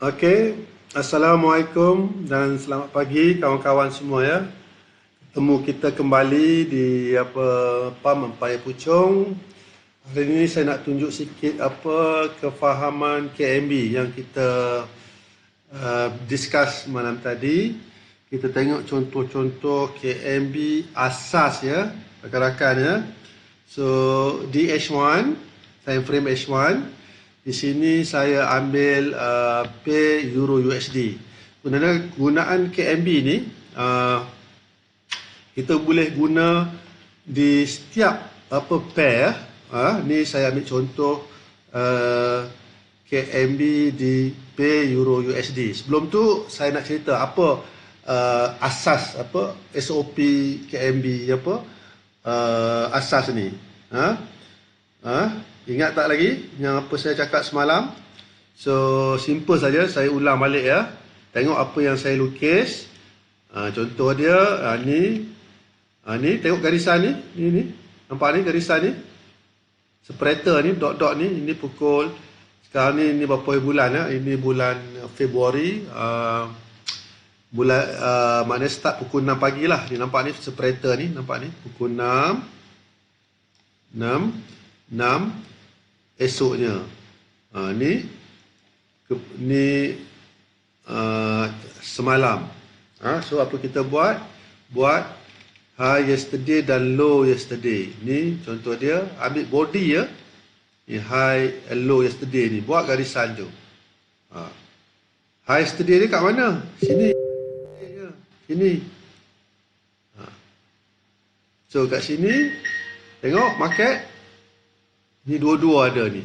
Okey, Assalamualaikum dan selamat pagi kawan-kawan semua ya. Temu kita kembali di PAM Empayar Puchong. Hari ini saya nak tunjuk sikit kefahaman KMB yang kita discuss malam tadi. Kita tengok contoh-contoh KMB asas ya, rakan-rakan ya. So di H1, time frame H1. Di sini saya ambil pair Euro USD. Gunaan KMB ni kita boleh guna di setiap pair. Ni saya ambil contoh KMB di pair Euro USD. Sebelum tu saya nak cerita apa asas SOP KMB asas ni. Ingat tak lagi yang apa saya cakap semalam? So simple saja, saya ulang balik ya. Tengok apa yang saya lukis. Contoh dia ni. Ni tengok garisan ni. Ni. Nampak ni garisan ni? Separator ni, dot-dot ni. Ini pukul, sekarang ni berapa bulan ya? Ini bulan Februari. Maknanya start pukul 6 pagi lah. Ni nampak ni separator ni. Nampak ni pukul 6 esoknya. Ni semalam. So apa kita buat? Buat high yesterday dan low yesterday. Ni contoh dia, ambil body ya. Ni high and low yesterday ni. Buat garisan tu. High yesterday ni kat mana? Sini. Sini. So kat sini tengok market. Ni dua-dua ada ni.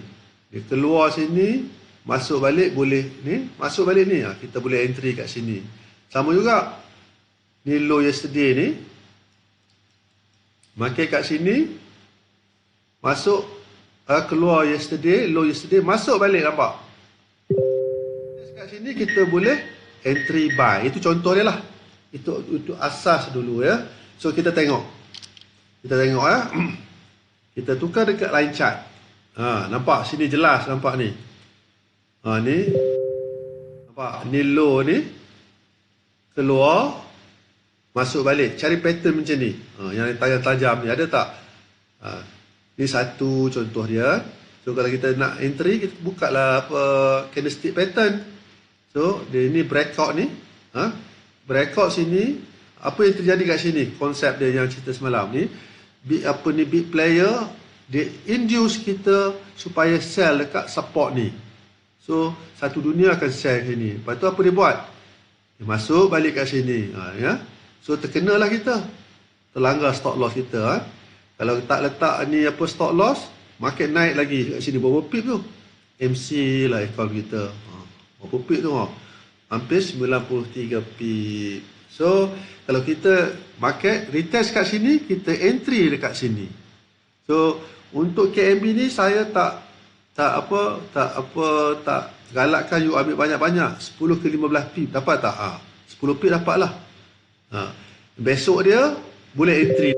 Dia keluar sini, masuk balik boleh ni, masuk balik ni. Kita boleh entry kat sini. Sama juga. Ni low yesterday ni. Market kat sini. Masuk, keluar yesterday, low yesterday, masuk balik nampak. Kat sini kita boleh entry buy. Itu contoh dia lah. Itu asas dulu ya. So kita tengok. Kita tengok ya. Kita tukar dekat line chart. Nampak sini jelas nampak ni. Ni. Nampak ni low ni. Keluar. Masuk balik. Cari pattern macam ni. Yang tajam-tajam ni ada tak? Ni satu contoh dia. So kalau kita nak entry, kita buka lah candlestick pattern. So dia ni breakout ni. Breakout sini. Apa yang terjadi kat sini? Konsep dia yang cerita semalam ni. Big player dia induce kita supaya sell dekat support ni. So satu dunia akan sell sini. Lepas tu apa dia buat? Dia masuk balik kat sini. Ya. So terkenalah kita. Terlanggar stop loss kita. Kalau tak letak ni stop loss, market naik lagi kat sini. Berapa pip tu? MC lah account kita. Berapa pip tu? Hampir 93 pip. So kalau kita market retest kat sini, kita entry dekat sini. So untuk KMB ni saya tak galakkan you ambil banyak-banyak. 10 ke 15 pip dapat tak? 10 pip dapat lah. Besok dia boleh entry.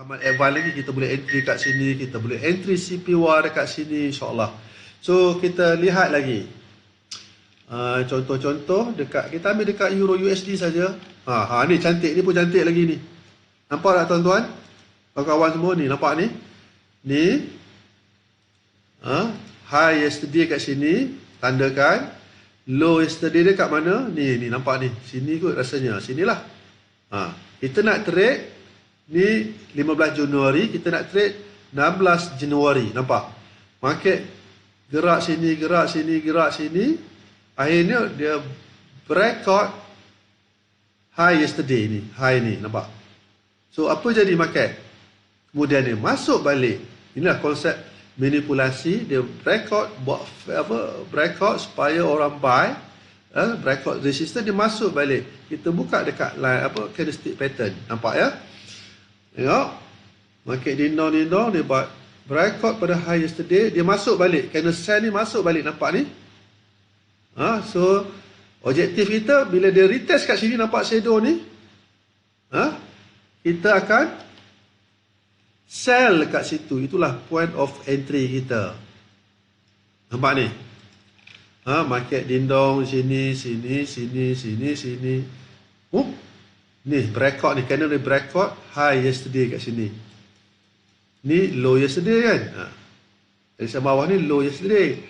Amat advance lagi, kita boleh entry kat sini, kita boleh entry CPY dekat sini insyaAllah. So kita lihat lagi. Contoh-contoh dekat, kita ambil dekat Euro USD saja. Ni cantik, ni pun cantik lagi ni. Nampak tak tuan-tuan? Kawan-kawan semua ni, nampak ni? Ni high yesterday kat sini, tandakan. Low yesterday dia kat mana? Ni nampak ni. Sini kot rasanya, sinilah. Kita nak trade ni 15 Januari, kita nak trade 16 Januari. Nampak? Market gerak sini, gerak sini, gerak sini. Akhirnya dia breakout high yesterday ni, high ni, nampak? So apa jadi market? Kemudian dia masuk balik. Inilah konsep manipulasi. Dia breakout, buat breakout supaya orang buy, breakout resistance, dia masuk balik. Kita buka dekat line candlestick pattern, nampak ya? Tengok, market dindong-dindong, dia buat breakout pada high yesterday, dia masuk balik. Candlestick ni masuk balik, nampak ni? So objektif kita bila dia retest kat sini, nampak shadow ni, kita akan sell kat situ. Itulah point of entry kita. Nampak ni? Market dindong sini, sini, sini, sini, sini. Ni breakout ni, candle ni breakout high yesterday kat sini. Ni low yesterday kan. Dari sebelah bawah ni low yesterday.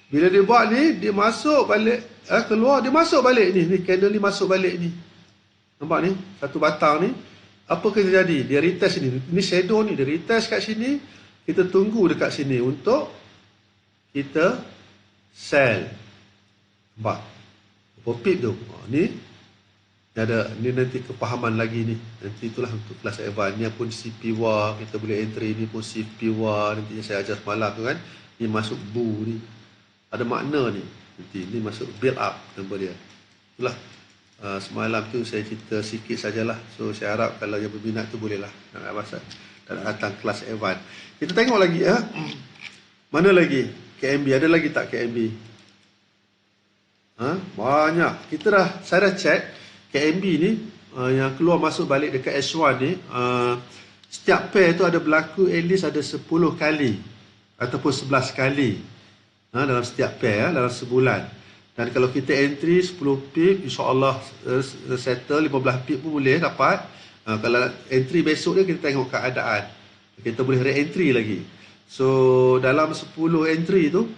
Bila dia buat ni, dia masuk balik, keluar, dia masuk balik ni. Ni candle ni masuk balik ni. Nampak ni? Satu batang ni. Apa yang terjadi? Dia retest ni. Ni shadow ni. Dia retest kat sini. Kita tunggu dekat sini untuk kita sell. Nampak? Berapa pip tu? Ni nanti kepahaman lagi ni. Nanti itulah untuk kelas advance. Ni pun CPWA. Kita boleh entry ni pun CPWA. Nanti saya ajar semalam tu kan. Ni masuk bu ni. Ada makna ni. Nanti ni masuk build up nama dia. Itulah. Semalam tu saya cerita sikit sajalah. So saya harap kalau yang berminat tu bolehlah. Tak datang kelas advance. Kita tengok lagi mana lagi? KMB. Ada lagi tak KMB? Banyak. Saya dah check KMB ni yang keluar masuk balik dekat S1 ni, setiap pair tu ada berlaku at least ada 10 kali ataupun 11 kali dalam setiap pair dalam sebulan. Dan kalau kita entry 10 pip, insyaAllah settle 15 pip pun boleh dapat. Kalau entry besok dia, kita tengok keadaan. Kita boleh re-entry lagi. So, dalam 10 entry tu,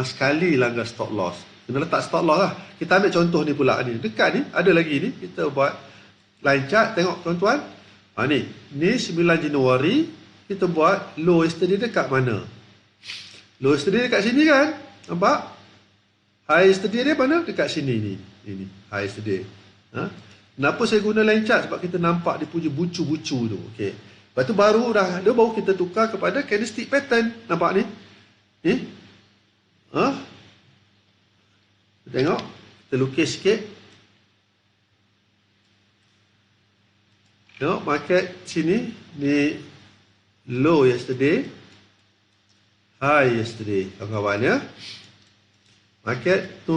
sekali langgar stop loss. Kena letak stop loss lah. Kita ambil contoh ni pula ni. Dekat ni, ada lagi ni. Kita buat line chart. Tengok tuan-tuan. Ni 9 Januari. Kita buat low yesterday dekat mana? Low yesterday dekat sini kan? Nampak? High yesterday dia mana? Dekat sini ni. Ini high yesterday. Kenapa saya guna line chart? Sebab kita nampak dia punya bucu-bucu tu. Okey. Lepas tu baru kita tukar kepada candlestick pattern. Nampak ni? Ni. Tengok. Kita lukis sikit. Tengok market sini. Ni low yesterday. High yesterday. Kawan-kawan ya. Market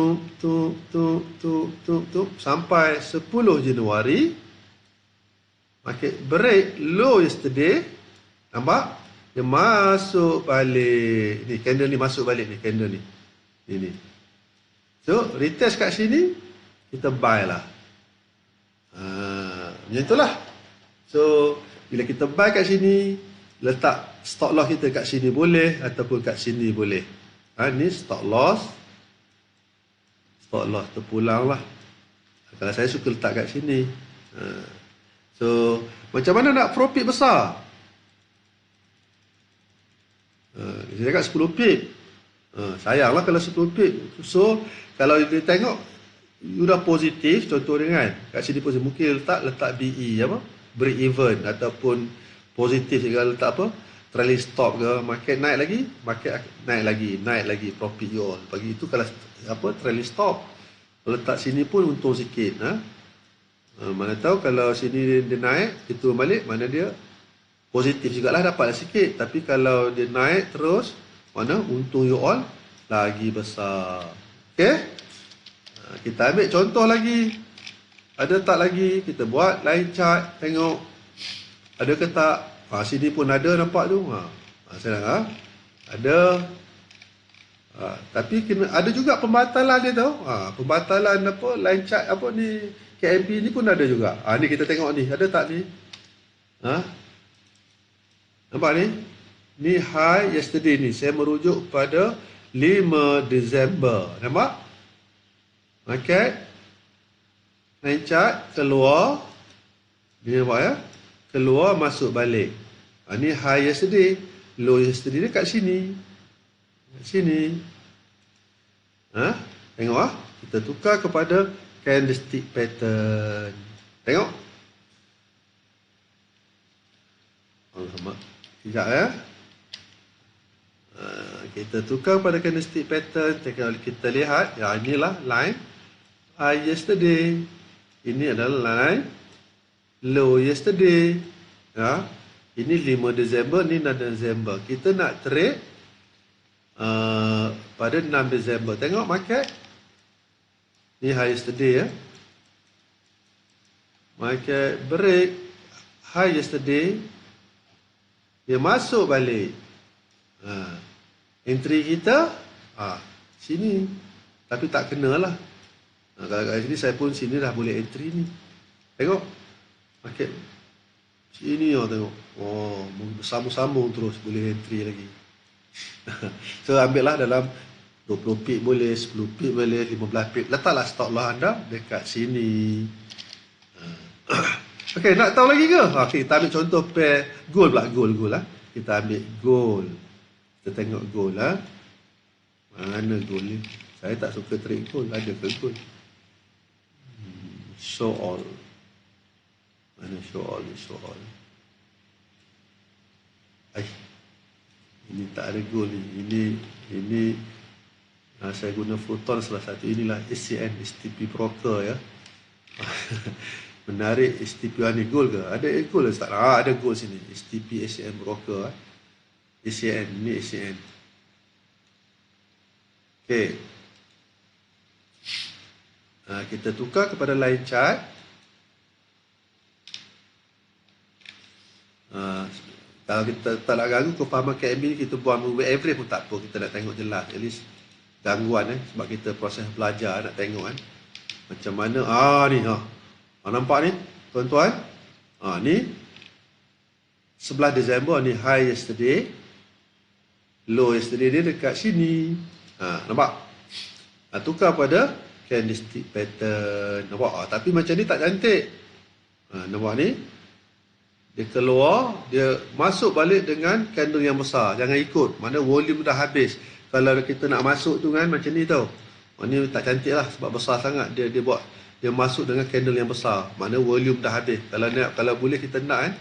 sampai 10 Januari. Market break low yesterday. Nampak? Dia masuk balik. Ni candle ni masuk balik ni candle ni. Ini. So, retest kat sini kita buy lah. Macam itulah. So, bila kita buy kat sini, letak stop loss kita kat sini boleh ataupun kat sini boleh. Ni stop loss. Stop loss terpulang lah. Kalau saya suka letak kat sini. So, macam mana nak profit besar? Saya cakap 10 pip. Sayanglah kalau 10 pip. So, kalau dia tengok, you dah positif, contoh dengan kat sini positif. Mungkin letak BE, break even ataupun positif. Kalau letak trailing stop ke, market naik lagi, naik lagi, profit you all. Bagi itu kalau trailing stop. Kalau letak sini pun untung sikit. Mana tahu kalau sini dia naik, itu balik, mana dia positif jugalah, dapatlah sikit. Tapi kalau dia naik terus, mana untung you all lagi besar. Okay? Kita ambil contoh lagi. Ada tak lagi? Kita buat line chart, tengok. Ada ke tak? Sini pun ada, nampak tu. Saya nak ada. Tapi ada juga pembatalan dia tau. Pembatalan line chart ni KMB ni pun ada juga. Ni kita tengok ni, ada tak ni? Nampak ni? Ni high yesterday ni. Saya merujuk pada 5 Disember. Nampak? Market line chart keluar. Ni nampak ya? Keluar masuk balik. Ni high yesterday. Low yesterday dekat sini. Kat sini. Tengok kita tukar kepada candlestick pattern. Tengok. Alamak. Sekejap ya. Kita tukar pada candlestick pattern. Kita lihat. Ya, inilah line high yesterday. Ini adalah line low yesterday. Ini 5 Disember, ni 6 Disember. Kita nak trade pada 6 Disember. Tengok market. Ni high yesterday ya. Market break high yesterday. Dia masuk balik. Entry kita sini. Tapi tak kena lah. Kalau kat sini saya pun sini dah boleh entry ni. Tengok. Market sini tengok. Oh, bersambung-sambung terus boleh entry lagi. So ambil lah dalam 20 pip boleh, 10 pip boleh, 15 pip. Letaklah stop loss anda dekat sini. Okey, nak tahu lagi ke? Okey, kita ambil contoh pair gold pula, gold lah. Kita ambil gold. Kita tengok gold lah. Mana gold ni? Saya tak suka trade gold, ada ke gold? Show all. Mana show all ni? Show all. Ini tak ada gold ni. Ini saya guna Photon salah satu. Inilah SCN, STP broker ya. Menarik STP ni gold ke? Ada gold ke tak? Ada gold sini. STP SCN broker. SCN, ni SCN. Okey. Kita tukar kepada line chart. Kalau kita tak nak ganggu kefahaman KMB ni, kita buat moving average pun tak apa. Kita nak tengok jelas. At least gangguan sebab kita proses belajar nak tengok macam mana. Ni nampak ni tuan-tuan. Ni 11 Disember ni high yesterday, low yesterday dia dekat sini. Nampak? Tukar pada candlestick pattern. Nampak? Tapi macam ni tak cantik. Nampak ni? Dia keluar, dia masuk balik dengan candle yang besar. Jangan ikut. Mana volume dah habis. Kalau kita nak masuk tu kan macam ni tau. Ni tak cantik lah sebab besar sangat. Dia buat, dia masuk dengan candle yang besar. Mana volume dah habis. Kalau boleh kita nak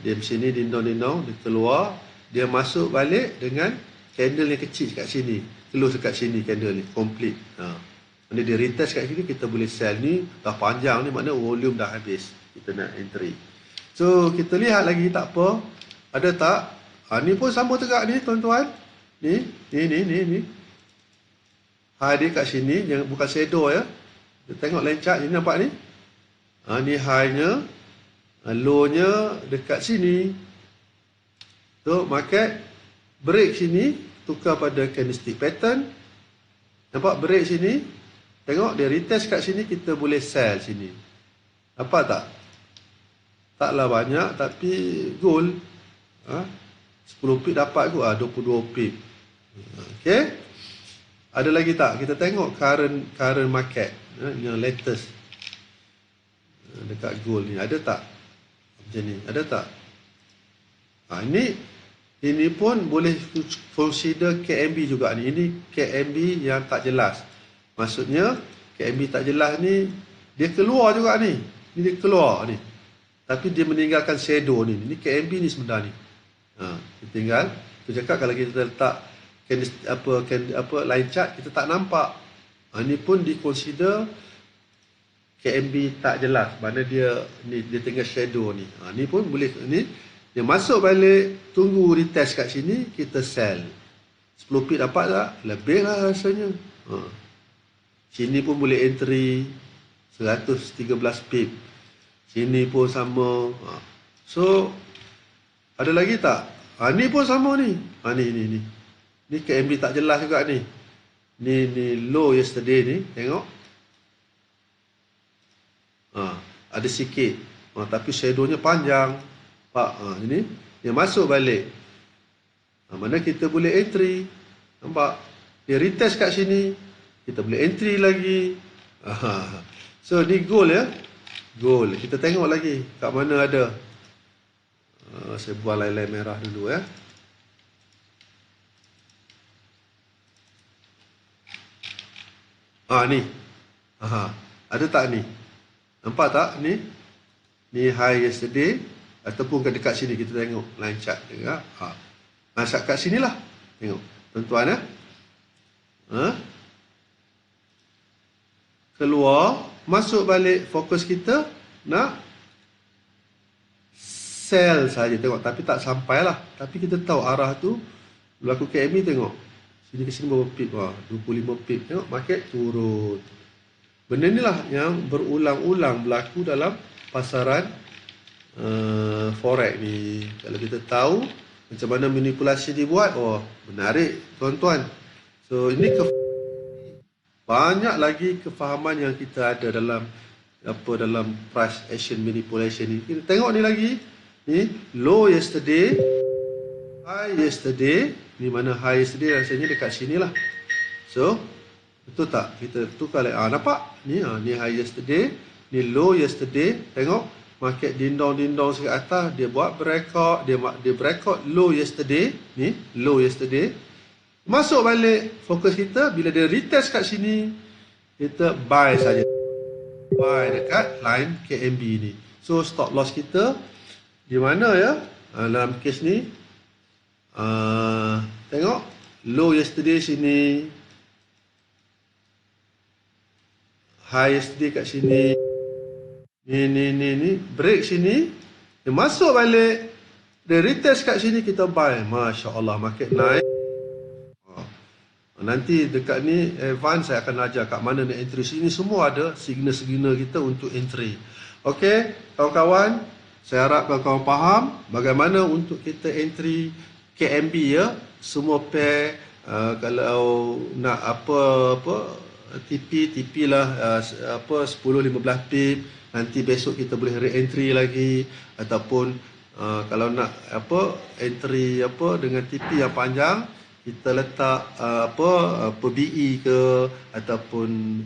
dia sini dindong-dindong, dia keluar, dia masuk balik dengan candle yang kecil kat sini. Close kat sini candle ni, complete. Mana dia retest kat sini, kita boleh sell ni. Dah panjang ni, makna volume dah habis. Kita nak entry. So, kita lihat lagi tak apa. Ada tak? Ni pun sama tegak ni, tuan-tuan. Ni. High dia kat sini, jangan bukan shadow ya. Kita tengok line chart ni, nampak ni? Ni high-nya. Low-nya dekat sini. So, market break sini, tukar pada candlestick pattern. Nampak break sini? Tengok, dia retest kat sini, kita boleh sell sini. Nampak tak? Taklah banyak, tapi gold 10 pip dapat kot, 22 pip. Okay. Ada lagi tak? Kita tengok current market yang latest dekat gold ni. Ada tak? Macam ni. Ada tak? Ini pun boleh consider KMB juga ni. Ini KMB yang tak jelas. Maksudnya KMB tak jelas ni, dia keluar juga ni. Ni dia keluar ni. Tapi dia meninggalkan shadow ni. Ini KMB ni sebenarnya. Kita tinggal. Kita cakap kalau kita letak line chart, kita tak nampak. Ini pun di-consider KMB tak jelas. Mana dia tinggal shadow ni. Ni pun boleh. Ni dia masuk balik, tunggu retest kat sini, kita sell. 10 pip dapat tak? Lebih lah rasanya. Sini pun boleh entry 113 pip. Sini pun sama. So, ada lagi tak? Ni pun sama ni. Ni. Ni KMB tak jelas juga ni. Ni low yesterday ni. Tengok. Ada sikit. Tapi shadownya panjang. Pak, ini. Dia masuk balik. Mana kita boleh entry. Nampak? Dia retest kat sini. Kita boleh entry lagi. So, ni gold ya. Gold. Kita tengok lagi kat mana ada. Saya buat line-line merah dulu ya. Ni. Ada tak ni? Nampak tak ni? Ni high yesterday ataupun dekat sini kita tengok line chart juga. Kat sinilah. Tengok. Tuan-tuan ya. Keluar, masuk balik, fokus kita nak sell saja tengok, tapi tak sampai lah. Tapi kita tahu arah tu berlaku KME, tengok sini ke sini berapa pip, 25 pip. Tengok market turun. Benda ni lah yang berulang-ulang berlaku dalam pasaran forex ni. Kalau kita tahu macam mana manipulasi dibuat, menarik tuan-tuan. So ini Banyak lagi kefahaman yang kita ada dalam price action manipulation ni. Kita tengok ni lagi. Ni low yesterday, high yesterday. Ni mana high yesterday, rasanya dekat sini lah. So betul tak? Kita tukar lagi. Nampak? Ni high yesterday, ni low yesterday. Tengok market dindong sikit atas, dia buat breakout, dia breakout low yesterday. Ni low yesterday. Masuk balik fokus kita, bila dia retest kat sini, kita buy saja. Buy dekat line KMB ni. So stop loss kita di mana ya? Dalam kes ni tengok low yesterday sini, high yesterday kat sini. Ni break sini, dia masuk balik, dia retest kat sini, kita buy. Masya Allah, market naik. Nanti dekat ni advance saya akan ajar kat mana nak entry. Sini semua ada signal-signal kita untuk entry. Okey, kawan-kawan, saya harap kawan-kawan faham bagaimana untuk kita entry KMB ya. Semua pair, kalau nak apa TP lah, 10-15 pip. Nanti besok kita boleh re-entry lagi, ataupun kalau nak entry dengan TP yang panjang, kita letak BE ke, ataupun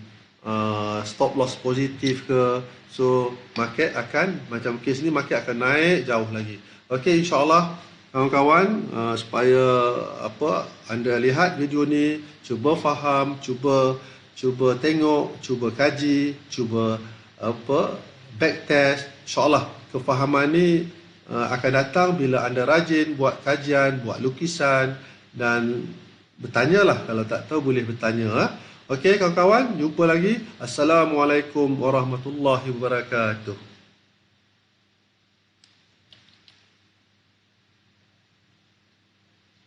stop loss positif ke. So market akan, macam kes ni, market akan naik jauh lagi. Okey, insyaAllah kawan-kawan, supaya anda lihat video ni, cuba faham, cuba tengok, cuba kaji, cuba backtest. InsyaAllah kefahaman ni akan datang bila anda rajin buat kajian, buat lukisan, dan bertanyalah. Kalau tak tahu boleh bertanya. Okey kawan-kawan, jumpa lagi. Assalamualaikum warahmatullahi wabarakatuh.